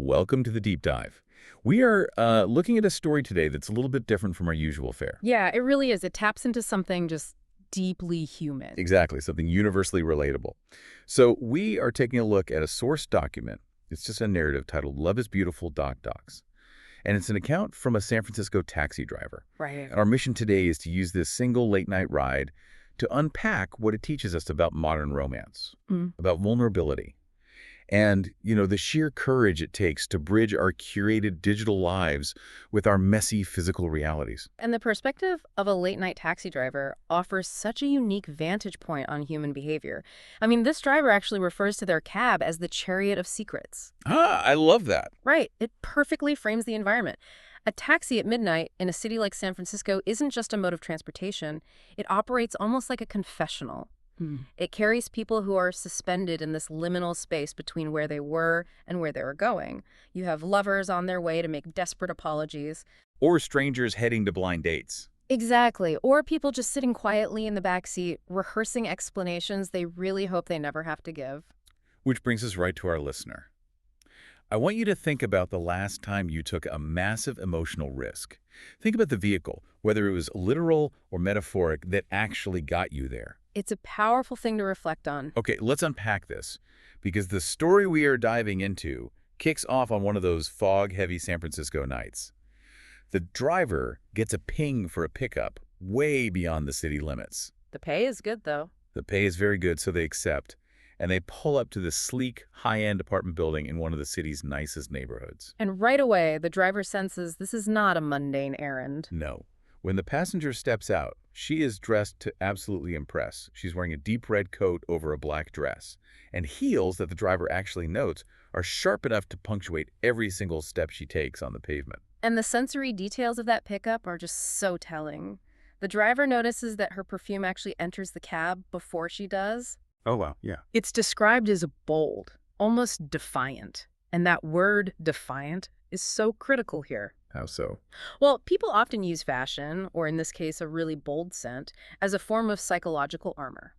Welcome to the deep dive. We are looking at a story today that's a little bit different from our usual fare. Yeah, it really is. It taps into something just deeply human. Exactly, something universally relatable. So we are taking a look at a source document. It's just a narrative titled Love is Beautiful, Docs. And it's an account from a San Francisco taxi driver. Right. And our mission today is to use this single late-night ride to unpack what it teaches us about modern romance, Mm. about vulnerability, and, the sheer courage it takes to bridge our curated digital lives with our messy physical realities. And the perspective of a late night taxi driver offers such a unique vantage point on human behavior. I mean, this driver actually refers to their cab as the chariot of secrets. Ah, I love that. Right. It perfectly frames the environment. A taxi at midnight in a city like San Francisco isn't just a mode of transportation. It operates almost like a confessional. It carries people who are suspended in this liminal space between where they were and where they were going. You have lovers on their way to make desperate apologies. Or strangers heading to blind dates. Exactly. Or people just sitting quietly in the back seat, rehearsing explanations they really hope they never have to give. Which brings us right to our listener. I want you to think about the last time you took a massive emotional risk. Think about the vehicle, whether it was literal or metaphoric, that actually got you there. It's a powerful thing to reflect on. Okay, let's unpack this, because the story we are diving into kicks off on one of those fog-heavy San Francisco nights. The driver gets a ping for a pickup way beyond the city limits. The pay is good, though. The pay is very good, so they accept, and they pull up to the sleek, high-end apartment building in one of the city's nicest neighborhoods. And right away, the driver senses this is not a mundane errand. No. When the passenger steps out, she is dressed to absolutely impress. She's wearing a deep red coat over a black dress, and heels that the driver actually notes are sharp enough to punctuate every single step she takes on the pavement. And the sensory details of that pickup are just so telling. The driver notices that her perfume actually enters the cab before she does. Oh, wow, yeah. It's described as bold, almost defiant. And that word, defiant, is so critical here. How so? Well, people often use fashion, or in this case, a really bold scent, as a form of psychological armor.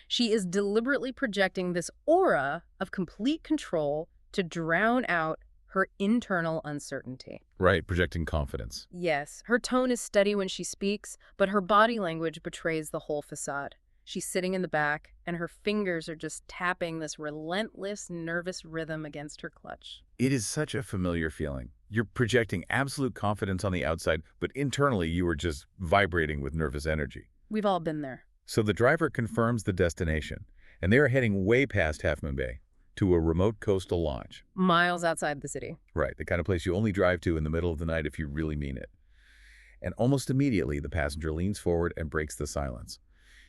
She is deliberately projecting this aura of complete control to drown out her internal uncertainty. Right, projecting confidence. Yes, her tone is steady when she speaks, but her body language betrays the whole facade. She's sitting in the back, and her fingers are just tapping this relentless, nervous rhythm against her clutch. It is such a familiar feeling. You're projecting absolute confidence on the outside, but internally you are just vibrating with nervous energy. We've all been there. So the driver confirms the destination, and they are heading way past Half Moon Bay to a remote coastal lodge. Miles outside the city. Right, the kind of place you only drive to in the middle of the night if you really mean it. And almost immediately, the passenger leans forward and breaks the silence.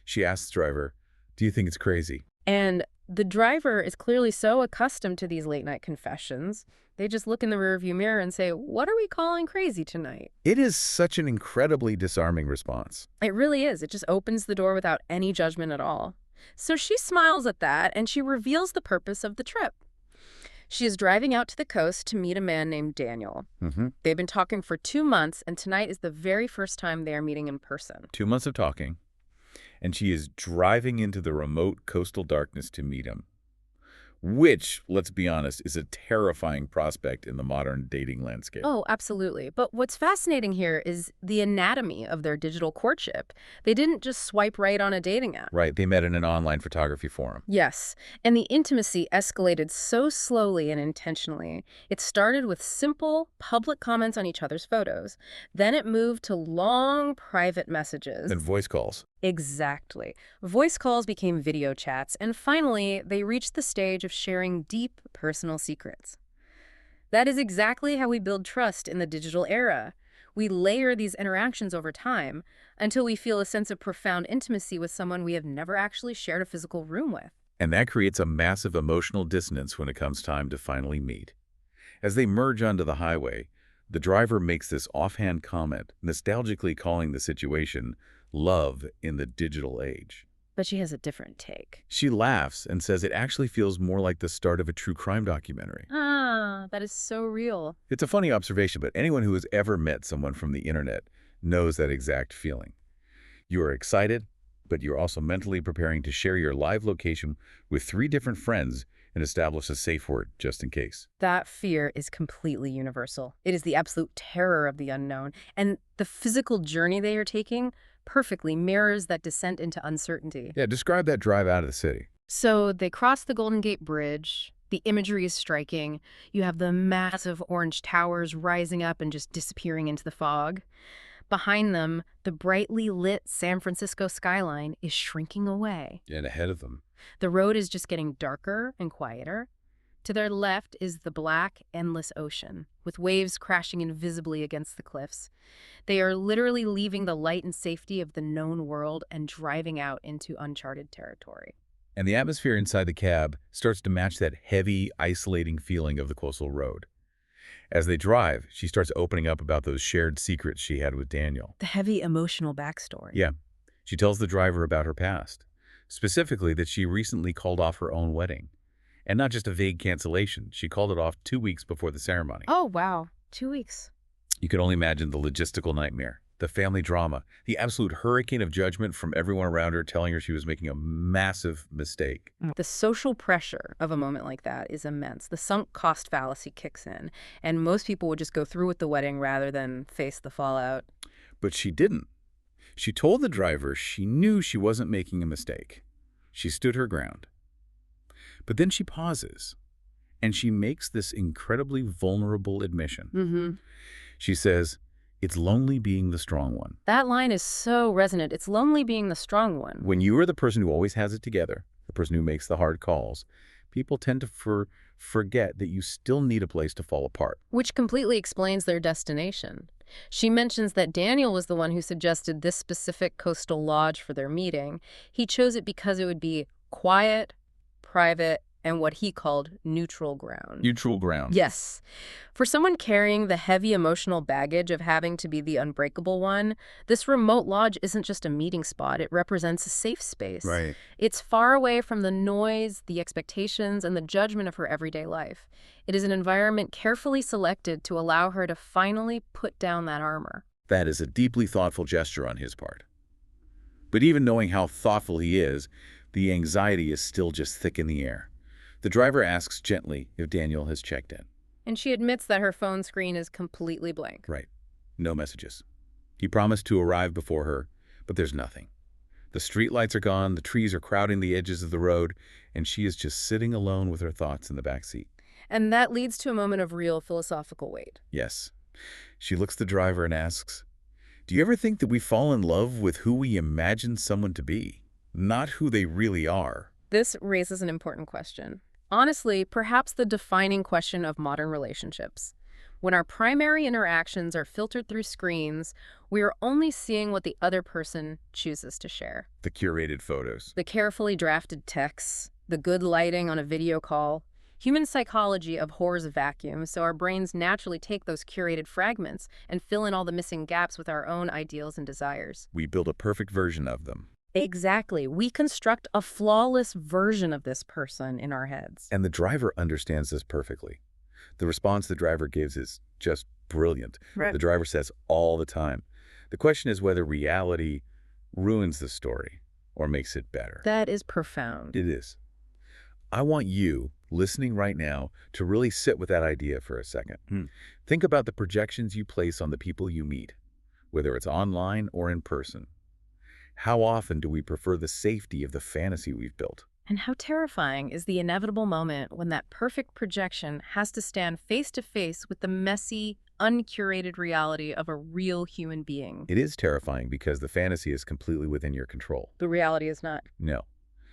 She asks the driver, "Do you think it's crazy?" And the driver is clearly so accustomed to these late-night confessions, they just look in the rearview mirror and say, "What are we calling crazy tonight?" It is such an incredibly disarming response. It really is. It just opens the door without any judgment at all. So she smiles at that, and she reveals the purpose of the trip. She is driving out to the coast to meet a man named Daniel. They've been talking for 2 months, and tonight is the very first time they are meeting in person. 2 months of talking, and she is driving into the remote coastal darkness to meet him. Which, let's be honest, is a terrifying prospect in the modern dating landscape. Oh, absolutely. But what's fascinating here is the anatomy of their digital courtship. They didn't just swipe right on a dating app. Right, they met in an online photography forum. Yes, and the intimacy escalated so slowly and intentionally. It started with simple, public comments on each other's photos. Then it moved to long, private messages. And voice calls. Exactly. Voice calls became video chats, and finally, they reached the stage of sharing deep, personal secrets. That is exactly how we build trust in the digital era. We layer these interactions over time until we feel a sense of profound intimacy with someone we have never actually shared a physical room with. And that creates a massive emotional dissonance when it comes time to finally meet. As they merge onto the highway, the driver makes this offhand comment, nostalgically calling the situation love in the digital age. But she has a different take. She laughs and says it actually feels more like the start of a true crime documentary. Ah, that is so real. It's a funny observation, but anyone who has ever met someone from the internet knows that exact feeling. You are excited, but you're also mentally preparing to share your live location with 3 different friends and establish a safe word just in case. That fear is completely universal. It is the absolute terror of the unknown, and the physical journey they are taking perfectly mirrors that descent into uncertainty. Yeah, describe that drive out of the city. So they cross the Golden Gate Bridge. The imagery is striking. You have the massive orange towers rising up and just disappearing into the fog. Behind them, the brightly lit San Francisco skyline is shrinking away. And ahead of them. The road is just getting darker and quieter. To their left is the black, endless ocean, with waves crashing invisibly against the cliffs. They are literally leaving the light and safety of the known world and driving out into uncharted territory. And the atmosphere inside the cab starts to match that heavy, isolating feeling of the coastal road. As they drive, she starts opening up about those shared secrets she had with Daniel. The heavy emotional backstory. Yeah, she tells the driver about her past, specifically that she recently called off her own wedding. And not just a vague cancellation, she called it off 2 weeks before the ceremony. Oh, wow. 2 weeks. You can only imagine the logistical nightmare, the family drama, the absolute hurricane of judgment from everyone around her telling her she was making a massive mistake. The social pressure of a moment like that is immense. The sunk cost fallacy kicks in, and most people would just go through with the wedding rather than face the fallout. But she didn't. She told the driver she knew she wasn't making a mistake. She stood her ground. But then she pauses, and she makes this incredibly vulnerable admission. She says, "It's lonely being the strong one." That line is so resonant. It's lonely being the strong one. When you are the person who always has it together, the person who makes the hard calls, people tend to forget that you still need a place to fall apart. Which completely explains their destination. She mentions that Daniel was the one who suggested this specific coastal lodge for their meeting. He chose it because it would be quiet, private, and what he called neutral ground. Neutral ground. Yes. For someone carrying the heavy emotional baggage of having to be the unbreakable one, this remote lodge isn't just a meeting spot. It represents a safe space. Right. It's far away from the noise, the expectations, and the judgment of her everyday life. It is an environment carefully selected to allow her to finally put down that armor. That is a deeply thoughtful gesture on his part. But even knowing how thoughtful he is, the anxiety is still just thick in the air. The driver asks gently if Daniel has checked in. And she admits that her phone screen is completely blank. Right. No messages. He promised to arrive before her, but there's nothing. The streetlights are gone, the trees are crowding the edges of the road, and she is just sitting alone with her thoughts in the back seat. And that leads to a moment of real philosophical weight. Yes. She looks at the driver and asks, "Do you ever think that we fall in love with who we imagine someone to be, not who they really are?" This raises an important question. Honestly, perhaps the defining question of modern relationships. When our primary interactions are filtered through screens, we are only seeing what the other person chooses to share. The curated photos. The carefully drafted texts, the good lighting on a video call. Human psychology abhors a vacuum, so our brains naturally take those curated fragments and fill in all the missing gaps with our own ideals and desires. We build a perfect version of them. Exactly. We construct a flawless version of this person in our heads. And the driver understands this perfectly. The response the driver gives is just brilliant. Right. The driver says all the time. The question is whether reality ruins the story or makes it better. That is profound. It is. I want you, listening right now, to really sit with that idea for a second. Think about the projections you place on the people you meet, whether it's online or in person. How often do we prefer the safety of the fantasy we've built? And how terrifying is the inevitable moment when that perfect projection has to stand face to face with the messy, uncurated reality of a real human being. It is terrifying because the fantasy is completely within your control. The reality is not. No.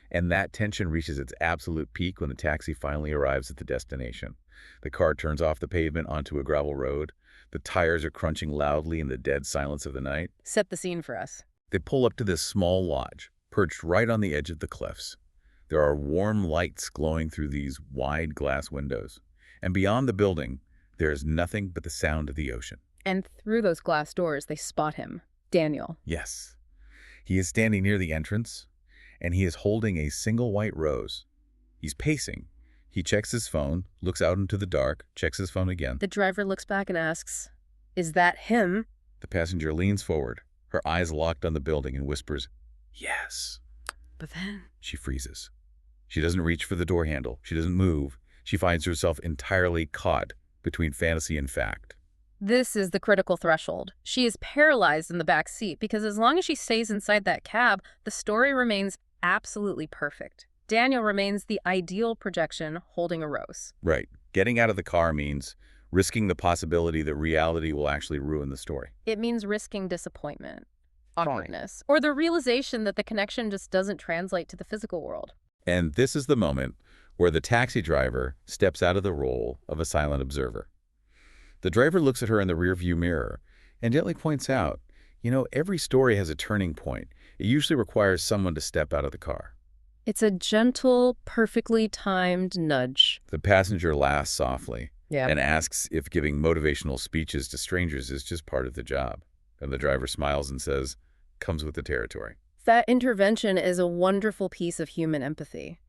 And that tension reaches its absolute peak when the taxi finally arrives at the destination. The car turns off the pavement onto a gravel road. The tires are crunching loudly in the dead silence of the night. Set the scene for us. They pull up to this small lodge, perched right on the edge of the cliffs. There are warm lights glowing through these wide glass windows. And beyond the building, there is nothing but the sound of the ocean. And through those glass doors, they spot him. Daniel. Yes. He is standing near the entrance, and he is holding a single white rose. He's pacing. He checks his phone, looks out into the dark, checks his phone again. The driver looks back and asks, "Is that him?" The passenger leans forward, her eyes locked on the building, and whispers, "Yes." But then She freezes. She doesn't reach for the door handle. She doesn't move. She finds herself entirely caught between fantasy and fact. This is the critical threshold. She is paralyzed in the back seat because as long as she stays inside that cab, the story remains absolutely perfect. Daniel remains the ideal projection holding a rose. Right. Getting out of the car means risking the possibility that reality will actually ruin the story. It means risking disappointment, awkwardness, or the realization that the connection just doesn't translate to the physical world. And this is the moment where the taxi driver steps out of the role of a silent observer. The driver looks at her in the rearview mirror and gently points out, every story has a turning point. It usually requires someone to step out of the car. It's a gentle, perfectly timed nudge. The passenger laughs softly Yeah. and asks if giving motivational speeches to strangers is just part of the job. And the driver smiles and says, comes with the territory. That intervention is a wonderful piece of human empathy.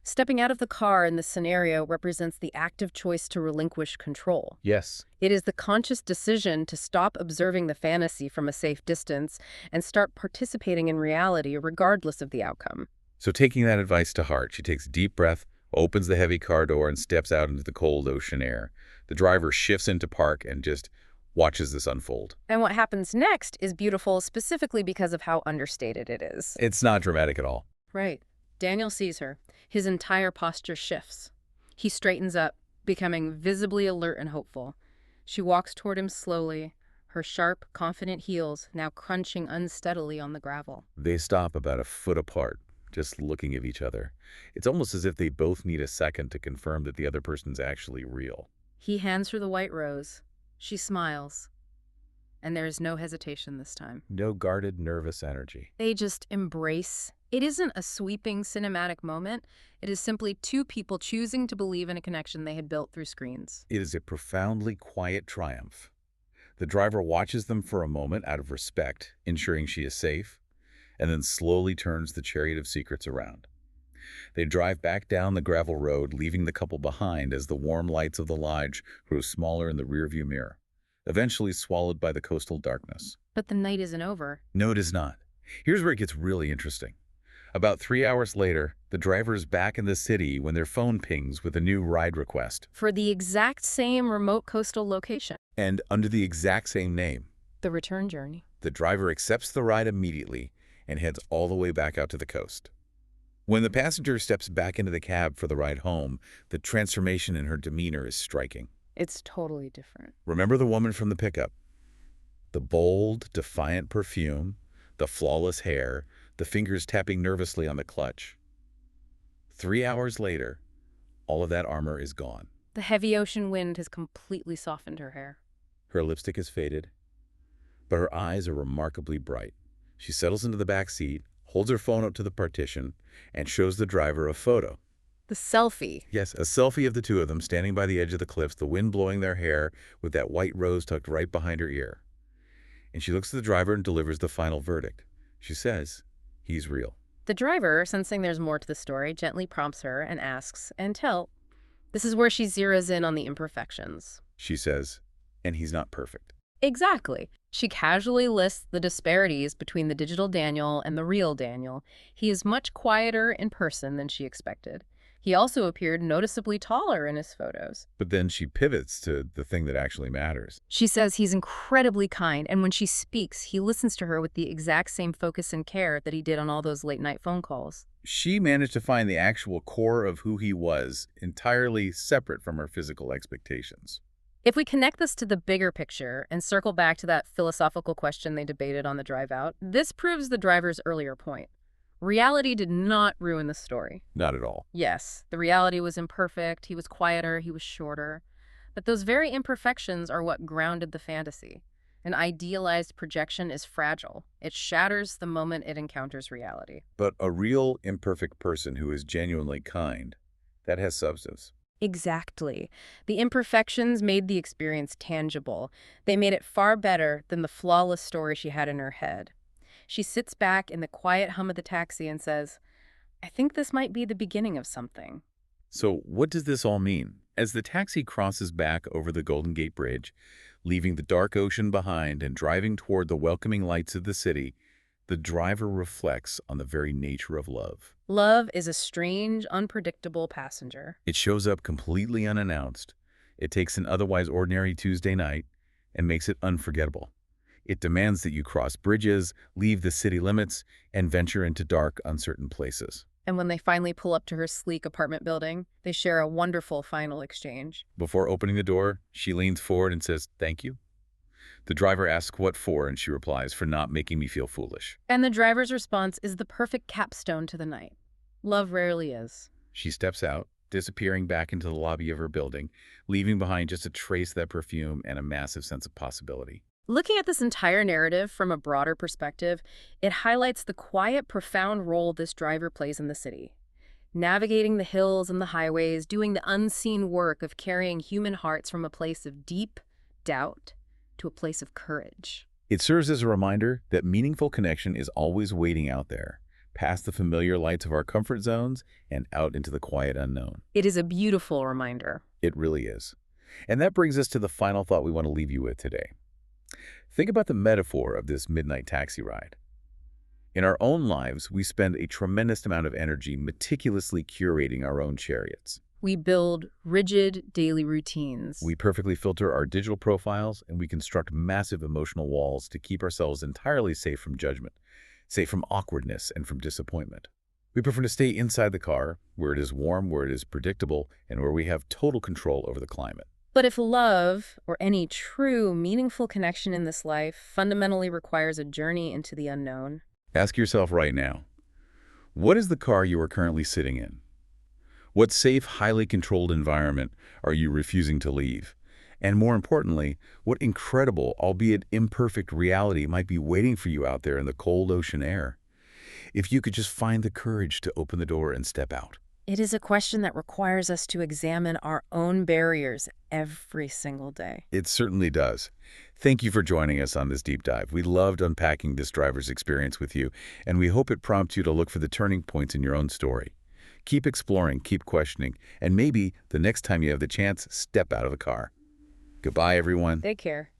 Stepping out of the car in this scenario represents the active choice to relinquish control. Yes. It is the conscious decision to stop observing the fantasy from a safe distance and start participating in reality regardless of the outcome. So taking that advice to heart, she takes a deep breath, opens the heavy car door, and steps out into the cold ocean air. The driver shifts into park and just watches this unfold. And what happens next is beautiful specifically because of how understated it is. It's not dramatic at all. Right. Daniel sees her. His entire posture shifts. He straightens up, becoming visibly alert and hopeful. She walks toward him slowly, her sharp, confident heels now crunching unsteadily on the gravel. They stop about a foot apart, just looking at each other. It's almost as if they both need a second to confirm that the other person's actually real. He hands her the white rose. She smiles. And there is no hesitation this time. No guarded, nervous energy. They just embrace. It isn't a sweeping cinematic moment. It is simply two people choosing to believe in a connection they had built through screens. It is a profoundly quiet triumph. The driver watches them for a moment out of respect, ensuring she is safe, and then slowly turns the chariot of secrets around. They drive back down the gravel road, leaving the couple behind as the warm lights of the lodge grow smaller in the rearview mirror, eventually swallowed by the coastal darkness. But the night isn't over. No, it is not. Here's where it gets really interesting. About 3 hours later, the driver is back in the city when their phone pings with a new ride request. For the exact same remote coastal location. And under the exact same name. The return journey. The driver accepts the ride immediately and heads all the way back out to the coast. When the passenger steps back into the cab for the ride home, the transformation in her demeanor is striking. It's totally different. Remember the woman from the pickup? The bold, defiant perfume, the flawless hair, the fingers tapping nervously on the clutch. 3 hours later, all of that armor is gone. The heavy ocean wind has completely softened her hair. Her lipstick is faded, but her eyes are remarkably bright. She settles into the back seat, holds her phone up to the partition, and shows the driver a photo. The selfie. Yes, a selfie of the two of them standing by the edge of the cliffs, the wind blowing their hair with that white rose tucked right behind her ear. And she looks at the driver and delivers the final verdict. She says, he's real. The driver, sensing there's more to the story, gently prompts her and asks, and tell. This is where she zeroes in on the imperfections. She says, and he's not perfect. Exactly. She casually lists the disparities between the digital Daniel and the real Daniel. He is much quieter in person than she expected. He also appeared noticeably taller in his photos. But then she pivots to the thing that actually matters. She says he's incredibly kind, and when she speaks, he listens to her with the exact same focus and care that he did on all those late-night phone calls. She managed to find the actual core of who he was, entirely separate from her physical expectations. If we connect this to the bigger picture and circle back to that philosophical question they debated on the drive out, this proves the driver's earlier point. Reality did not ruin the story. Not at all. Yes, the reality was imperfect, he was quieter, he was shorter. But those very imperfections are what grounded the fantasy. An idealized projection is fragile. It shatters the moment it encounters reality. But a real, imperfect person who is genuinely kind, that has substance. Exactly. The imperfections made the experience tangible. They made it far better than the flawless story she had in her head. She sits back in the quiet hum of the taxi and says, I think this might be the beginning of something. So what does this all mean? As the taxi crosses back over the Golden Gate Bridge, leaving the dark ocean behind and driving toward the welcoming lights of the city, the driver reflects on the very nature of love. Love is a strange, unpredictable passenger. It shows up completely unannounced. It takes an otherwise ordinary Tuesday night and makes it unforgettable. It demands that you cross bridges, leave the city limits, and venture into dark, uncertain places. And when they finally pull up to her sleek apartment building, they share a wonderful final exchange. Before opening the door, she leans forward and says, "Thank you." The driver asks what for, and she replies, "For not making me feel foolish." And the driver's response is the perfect capstone to the night. Love rarely is. She steps out, disappearing back into the lobby of her building, leaving behind just a trace of that perfume and a massive sense of possibility. Looking at this entire narrative from a broader perspective, it highlights the quiet, profound role this driver plays in the city. Navigating the hills and the highways, doing the unseen work of carrying human hearts from a place of deep doubt to a place of courage. It serves as a reminder that meaningful connection is always waiting out there, past the familiar lights of our comfort zones and out into the quiet unknown. It is a beautiful reminder. It really is. And that brings us to the final thought we want to leave you with today. Think about the metaphor of this midnight taxi ride. In our own lives, we spend a tremendous amount of energy meticulously curating our own chariots. We build rigid daily routines. We perfectly filter our digital profiles, and we construct massive emotional walls to keep ourselves entirely safe from judgment, safe from awkwardness and from disappointment. We prefer to stay inside the car, where it is warm, where it is predictable, and where we have total control over the climate. But if love, or any true, meaningful connection in this life, fundamentally requires a journey into the unknown, Ask yourself right now, what is the car you are currently sitting in? What safe, highly controlled environment are you refusing to leave? And more importantly, what incredible, albeit imperfect reality might be waiting for you out there in the cold ocean air? If you could just find the courage to open the door and step out. it is a question that requires us to examine our own barriers every single day. It certainly does. Thank you for joining us on this deep dive. We loved unpacking this driver's experience with you, and we hope it prompts you to look for the turning points in your own story. Keep exploring, keep questioning, and maybe the next time you have the chance, step out of the car. Goodbye, everyone. Take care.